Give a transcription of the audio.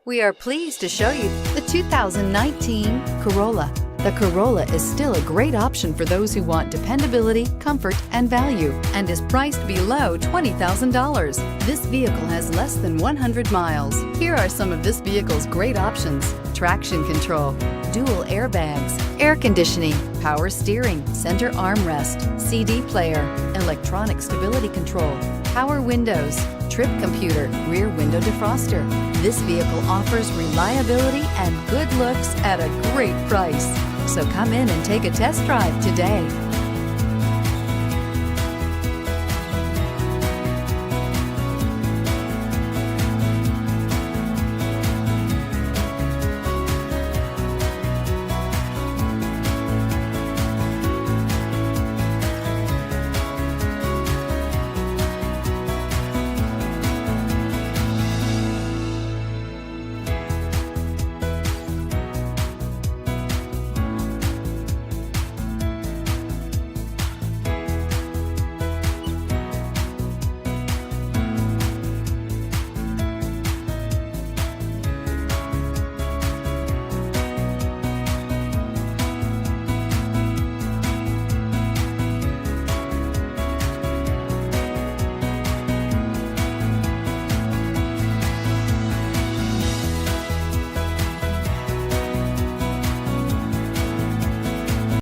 We are pleased to show you the 2019 Corolla. The Corolla is still a great option for those who want dependability, comfort, and value, and is priced below $20,000. This vehicle has less than 100 miles. Here are some of this vehicle's great options: traction control, dual airbags, air conditioning, power steering, center armrest, CD player, electronic stability control, power windows, trip computer, rear window defroster. This vehicle offers reliability and good looks at a great price. So come in and take a test drive today.